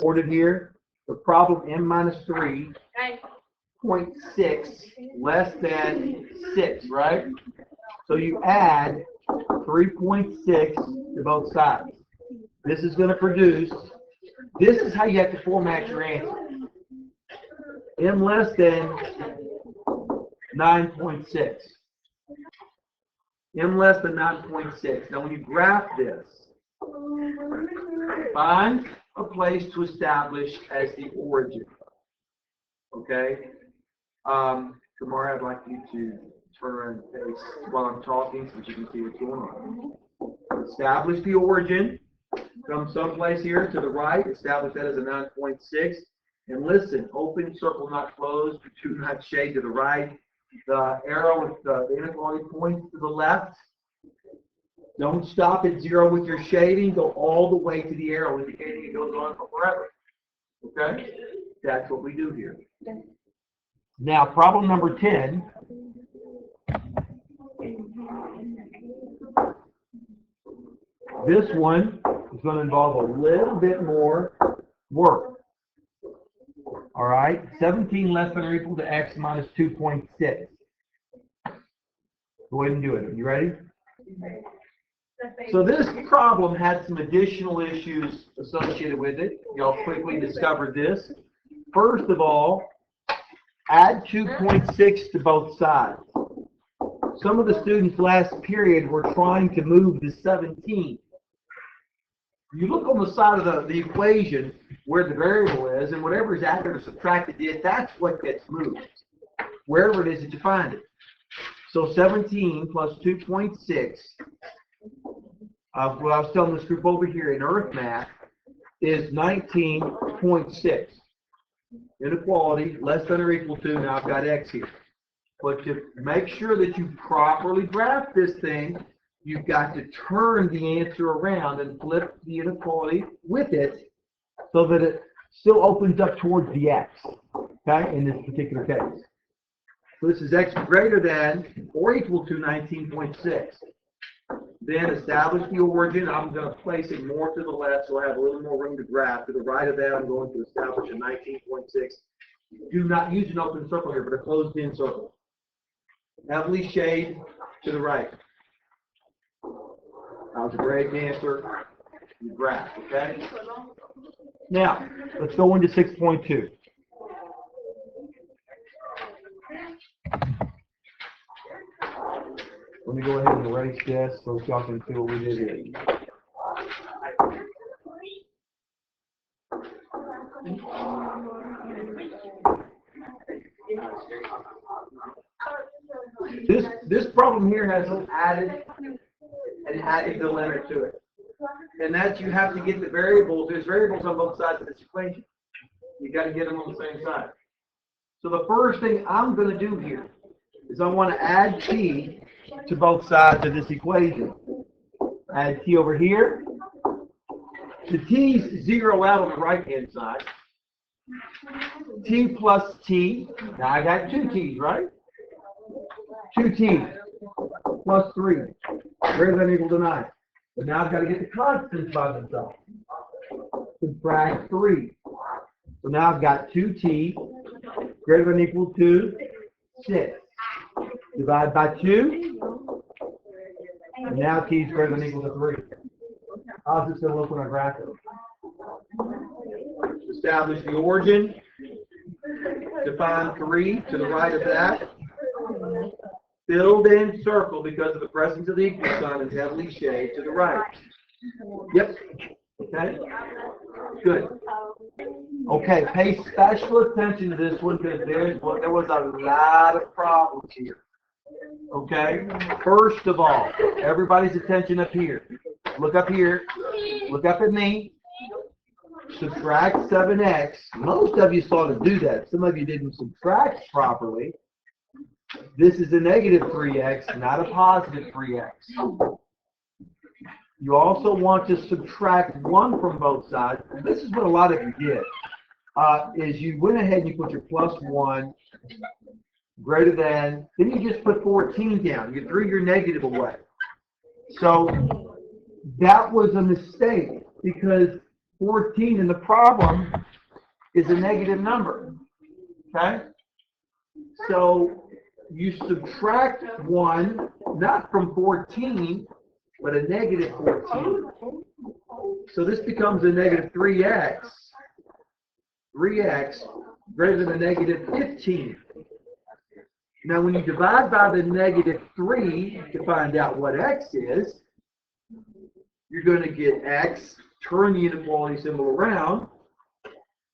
ordered here. The problem m minus 3.6 less than 6, right? So you add 3.6 to both sides. This is going to produce, this is how you have to format your answer. M less than 9.6. M less than 9.6. Now when you graph this, find a place to establish as the origin. Okay? Tomorrow I'd like you to turn around and face while I'm talking so that you can see what's going on. Establish the origin. Come someplace here to the right. Establish that as a 9.6. And listen, open circle not closed, do not shade to the right. The arrow with the inequality points to the left. Don't stop at 0 with your shading. Go all the way to the arrow indicating it goes on forever. Okay? That's what we do here. Now, problem number 10. This one is going to involve a little bit more work. All right? 17 less than or equal to x minus 2.6. Go ahead and do it. Are you ready? So this problem had some additional issues associated with it. Y'all quickly discovered this. First of all, add 2.6 to both sides. Some of the students last period were trying to move the 17. You look on the side of the equation where the variable is, and whatever is added or subtracted, that's what gets moved, wherever it is that you find it. So 17 plus 2.6, what I was telling this group over here in Earth Math, is 19.6. Inequality, less than or equal to, now I've got x here. But to make sure that you properly graph this thing, you've got to turn the answer around and flip the inequality with it so that it still opens up towards the x, okay, in this particular case. So this is x greater than or equal to 19.6. Then establish the origin. I'm going to place it more to the left so I have a little more room to graph. To the right of that, I'm going to establish a 19.6. Do not use an open circle here, but a closed-in circle. Heavily shade to the right. Algebraic answer, you graph, okay? Now, let's go into 6.2. Let me go ahead and erase this so y'all can see what we did here. This problem here has an added limit to it. And that's you have to get the variables. There's variables on both sides of this equation. You got to get them on the same side. So the first thing I'm going to do here is I want to add t to both sides of this equation. Add t over here. The t's zero out on the right-hand side. T plus t. Now I got two t's, right? 2t plus 3 greater than or equal to 9. But now I've got to get the constants by themselves. Subtract 3. So now I've got 2t greater than or equal to 6. Divide by 2. And now t is greater than or equal to 3. How's this going to look when I graph it? Establish the origin. Define 3 to the right of that. Filled in circle because of the presence of the equal sign is heavily shaded to the right. Yep. Okay. Good. Okay. Pay special attention to this one because there was a lot of problems here. Okay. First of all, everybody's attention up here. Look up here. Look up at me. Subtract 7x. Most of you saw to do that. Some of you didn't subtract properly. This is a negative 3x, not a positive 3x. You also want to subtract 1 from both sides. And this is what a lot of you did. Is you went ahead and you put your plus 1 greater than, then you just put 14 down. You threw your negative away. So that was a mistake because 14 in the problem is a negative number. Okay? So you subtract 1, not from 14, but a negative 14. So this becomes a negative 3x. 3x greater than a negative 15. Now when you divide by the negative 3 to find out what x is, you're going to get x, turn the inequality symbol around.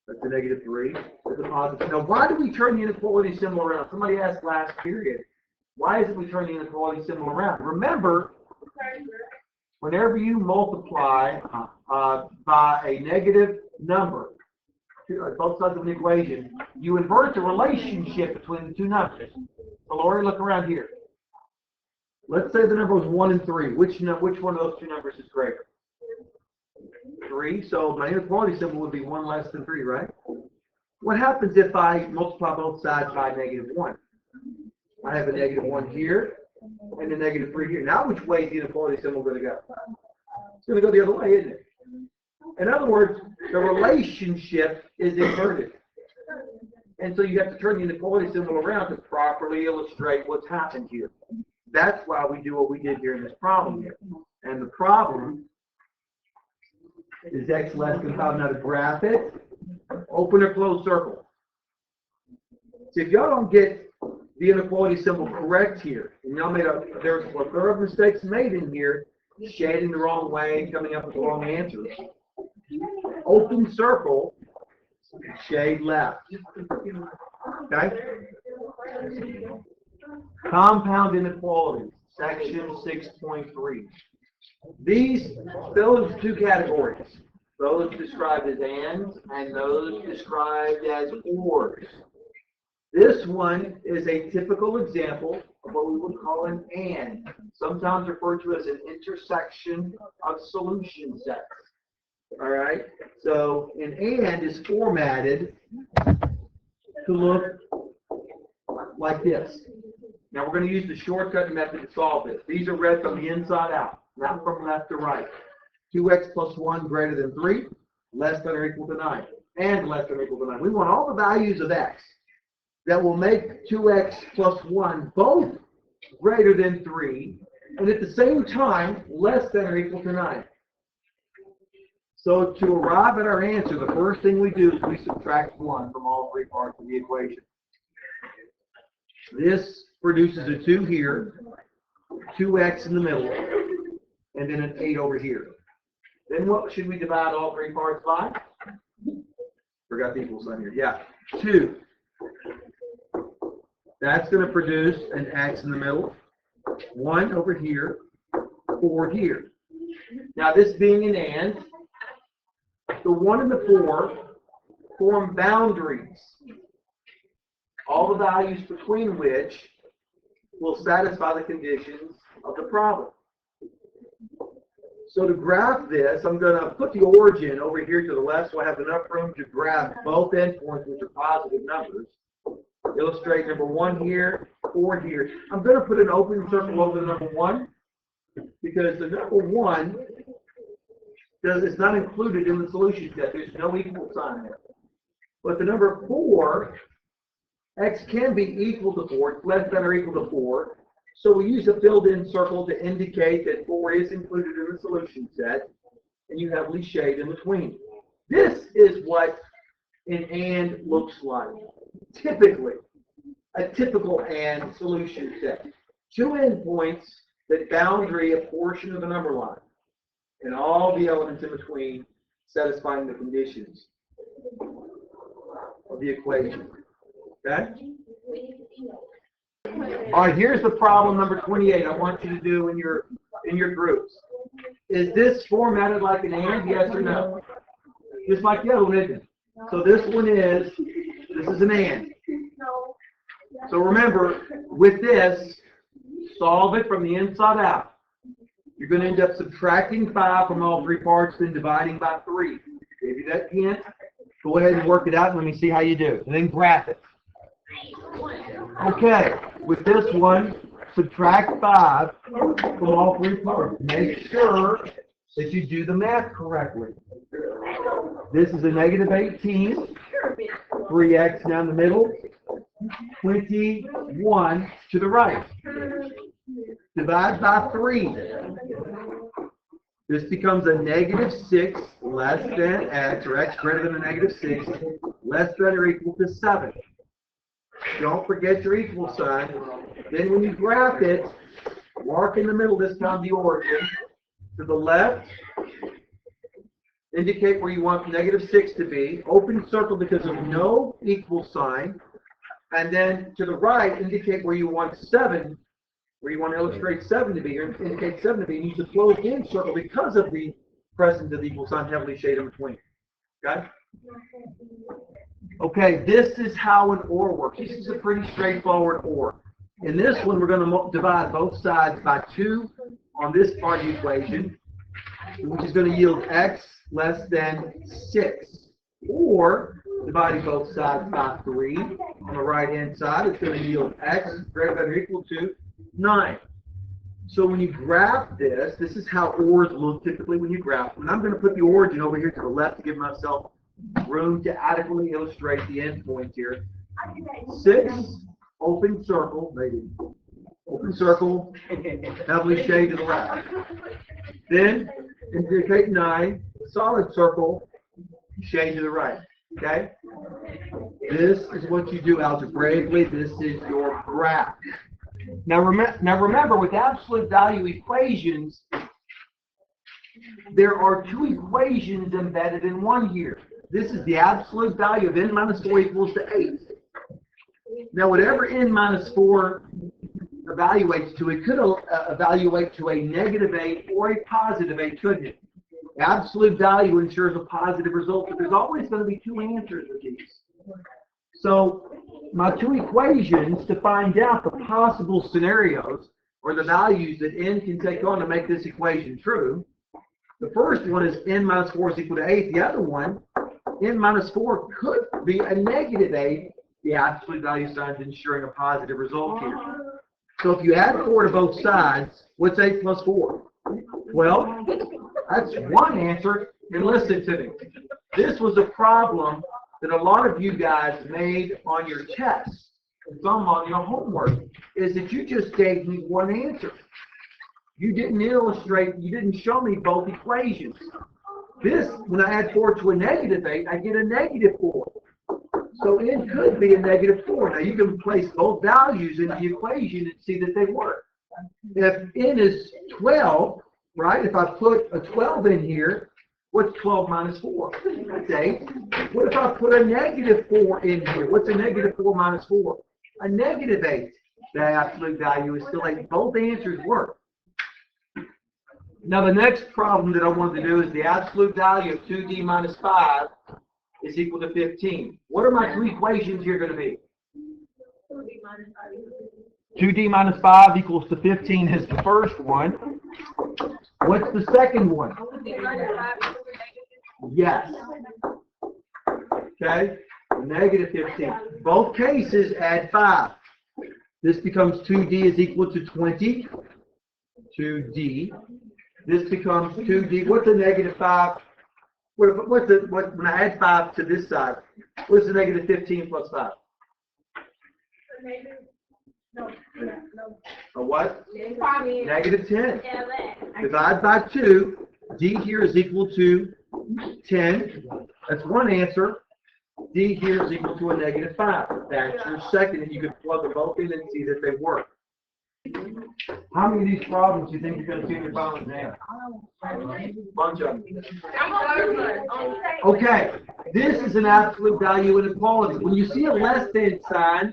That's a negative 3. That's a positive. Now why do we turn the inequality symbol around? Somebody asked last period. Why is it we turn the inequality symbol around? Remember, whenever you multiply by a negative number, both sides of an equation, you invert the relationship between the two numbers. So Lori, look around here. Let's say the number was 1 and 3. Which one of those two numbers is greater? 3. So my inequality symbol would be 1 less than 3, right? What happens if I multiply both sides by negative 1? I have a negative 1 here and a negative 3 here. Now which way is the inequality symbol going to go? It's going to go the other way, isn't it? In other words, the relationship is inverted. And so you have to turn the inequality symbol around to properly illustrate what's happened here. That's why we do what we did here in this problem here. And the problem is x less than 5. Now to graph it, open or close circle. See, if y'all don't get the inequality symbol correct here, and y'all there's a third of mistakes made in here, shading the wrong way, coming up with the wrong answers. Open circle, shade left. Okay? Compound inequalities, section 6.3. Those two categories, those described as ands and those described as ors. This one is a typical example of what we would call an and, sometimes referred to as an intersection of solution sets. All right, so an and is formatted to look like this. Now we're going to use the shortcut method to solve this. These are read from the inside out, not from left to right. 2x plus 1 greater than 3, less than or equal to 9, and less than or equal to 9. We want all the values of x that will make 2x plus 1 both greater than 3, and at the same time less than or equal to 9. So to arrive at our answer, the first thing we do is we subtract 1 from all three parts of the equation. This produces a 2 here, 2x in the middle, and then an 8 over here. Then what should we divide all three parts by? Forgot the equal sign here. Yeah, 2. That's going to produce an x in the middle, 1 over here, 4 here. Now this being an and, the 1 and the 4 form boundaries, all the values between which will satisfy the conditions of the problem. So to graph this, I'm going to put the origin over here to the left so I have enough room to graph both endpoints, which are positive numbers. Illustrate number 1 here, 4 here. I'm going to put an open circle over the number 1 because the number 1 is not included in the solution set. There's no equal sign there. But the number 4, x can be equal to 4, it's less than or equal to 4. So we use a filled-in circle to indicate that 4 is included in the solution set, and you heavily shade in between. This is what an and looks like. Typically, a typical and solution set. 2 endpoints that boundary a portion of the number line, and all the elements in between satisfying the conditions of the equation. Okay? All right, here's the problem number 28 I want you to do in your groups. Is this formatted like an and, yes or no? Just like the other one, isn't it? So this is an and. So remember, with this, solve it from the inside out. You're going to end up subtracting 5 from all three parts, then dividing by 3. Gave you that hint. Go ahead and work it out and let me see how you do. And then graph it. Okay, with this one, subtract 5 from all three parts. Make sure that you do the math correctly. This is a negative 18. 3x down the middle. 21 to the right. Divide by 3. This becomes a negative 6 less than x, or x greater than a negative 6, less than or equal to 7. Don't forget your equal sign. Then when you graph it, mark in the middle this time the origin. To the left, indicate where you want negative 6 to be. Open circle because of no equal sign. And then to the right, indicate where you want 7, where you want to illustrate 7 to be, or indicate 7 to be. And use the closed-in circle because of the presence of the equal sign heavily shaded in between. Okay? Okay, this is how an OR works. This is a pretty straightforward OR. In this one, we're going to divide both sides by 2 on this part of the equation, which is going to yield x less than 6. Or, dividing both sides by 3 on the right-hand side, it's going to yield x greater than or equal to 9. So when you graph this, this is how ORs look typically when you graph them. And I'm going to put the origin over here to the left to give myself room to adequately illustrate the endpoint here. 6, open circle, maybe. Open circle, heavily shaded to the left. Then, indicate 9, solid circle, shade to the right. Okay? This is what you do algebraically. This is your graph. Now remember, with absolute value equations, there are 2 equations embedded in one here. This is the absolute value of n minus 4 equals to 8. Now, whatever n minus 4 evaluates to, it could evaluate to a negative 8 or a positive 8, couldn't it? Absolute value ensures a positive result, but there's always going to be 2 answers with these. So, my 2 equations to find out the possible scenarios or the values that n can take on to make this equation true. The first one is n minus 4 is equal to 8. The other one, n minus 4 could be a negative 8. The absolute value sign is ensuring a positive result here. So if you add 4 to both sides, what's 8 plus 4? Well, that's one answer. And listen to me. This was a problem that a lot of you guys made on your test, and some on your homework, is that you just gave me one answer. You didn't illustrate, you didn't show me both equations. This, when I add 4 to a negative 8, I get a negative 4. So n could be a negative 4. Now you can place both values in the equation and see that they work. If n is 12, right, if I put a 12 in here, what's 12 minus 4? That's 8. What if I put a negative 4 in here? What's a negative 4 minus 4? A negative 8. The absolute value is still 8. Both answers work. Now the next problem that I wanted to do is the absolute value of 2d minus 5 is equal to 15. What are my 2 equations here going to be? 2d minus 5 equals to 15 is the first one. What's the second one? Yes. Okay, negative 15. Both cases add 5. This becomes 2d is equal to 20. 2d. This becomes 2d. What's a negative 5? When I add 5 to this side, what's the negative 15 plus 5? A what? Negative 10. Divide by 2. D here is equal to 10. That's one answer. D here is equal to a negative 5. That's your second, and you can plug them both in and see that they work. How many of these problems do you think you're going to see in your final exam? Bunch of them. Okay, this is an absolute value inequality. When you see a less than sign,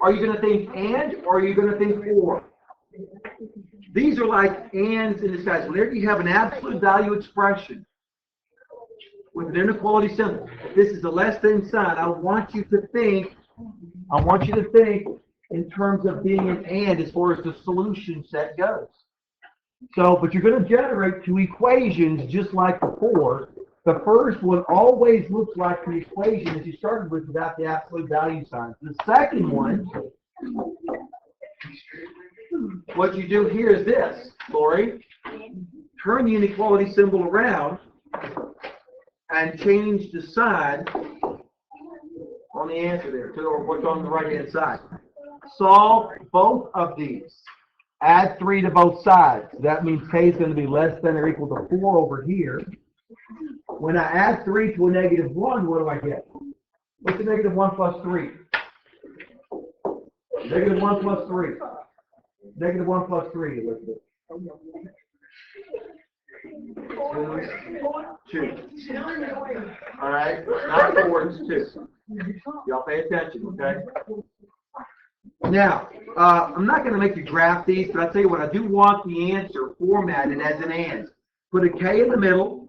are you going to think and, or are you going to think or? These are like ands in this guys. Whenever you have an absolute value expression with an inequality symbol, if this is a less than sign, I want you to think in terms of being an and as far as the solution set goes. So, but you're going to generate 2 equations just like before. The first one always looks like the equation that you started with without the absolute value signs. The second one, what you do here is this, Lori. Turn the inequality symbol around, and change the sign on the answer there to what's on the right-hand side. Solve both of these. Add 3 to both sides. That means k is going to be less than or equal to 4 over here. When I add 3 to a negative 1, what do I get? What's a negative 1 plus 3? Negative 1 plus 3. Negative 1 plus 3, Elizabeth. 2. All right, not 4, it's 2. Y'all pay attention, okay? Now, I'm not going to make you graph these, but I'll tell you what, I do want the answer formatted as an and. Put a k in the middle.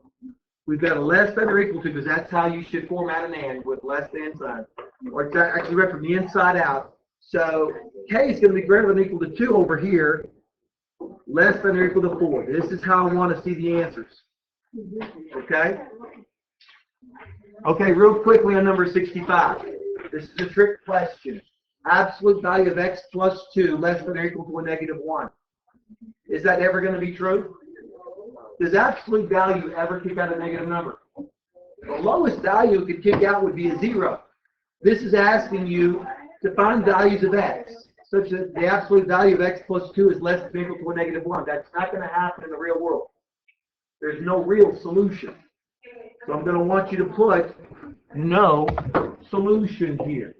We've got a less than or equal to, because that's how you should format an and, with less than sign. Or it's actually read from the inside out. So k is going to be greater than or equal to 2 over here, less than or equal to 4. This is how I want to see the answers. Okay? Okay, real quickly on number 65. This is a trick question. Absolute value of x plus 2 less than or equal to a negative 1. Is that ever going to be true? Does absolute value ever kick out a negative number? The lowest value it could kick out would be a 0. This is asking you to find values of x, such that the absolute value of x plus 2 is less than or equal to a negative 1. That's not going to happen in the real world. There's no real solution. So I'm going to want you to put no solution here.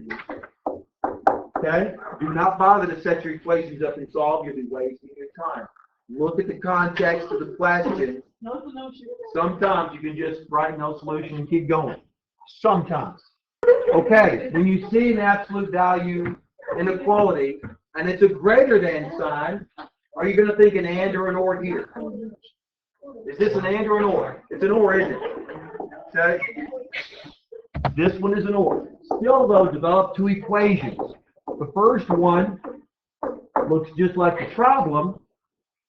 Okay? Do not bother to set your equations up and solve. You'll be wasting your time. Look at the context of the question. Sometimes you can just write no solution and keep going. Sometimes. Okay, when you see an absolute value inequality and it's a greater than sign, are you going to think an and or an or here? Is this an and or an or? It's an or, isn't it? Okay? This one is an or. Still, though, develop 2 equations. The first one looks just like the problem.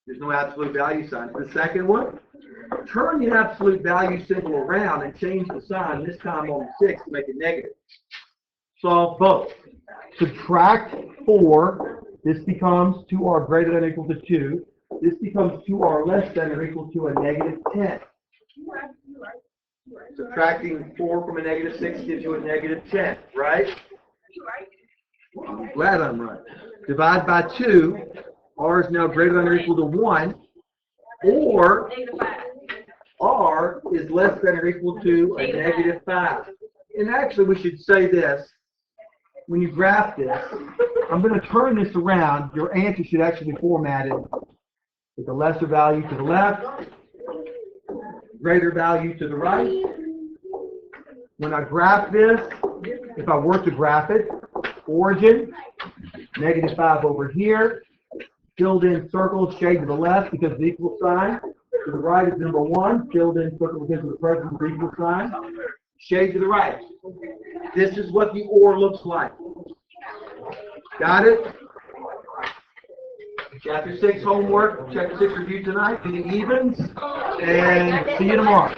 There's no absolute value sign. The second one, turn the absolute value symbol around and change the sign, this time on the 6 to make it negative. Solve both. Subtract 4. This becomes 2r greater than or equal to 2. This becomes 2r less than or equal to a negative 10. Subtracting 4 from a negative 6 gives you a negative 10, right? I'm glad I'm right. Divide by 2. R is now greater than or equal to 1. Or R is less than or equal to a negative 5. And actually, we should say this. When you graph this, I'm going to turn this around. Your answer should actually be formatted with the lesser value to the left, greater value to the right. When I graph this, if I were to graph it, origin, negative 5 over here, filled in circles, shade to the left because of the equal sign. To the right is number 1, filled in circle because of the presence of the equal sign. Shade to the right. This is what the or looks like. Got it? Chapter 6 homework, Chapter 6 review tonight, do the evens, and see you tomorrow.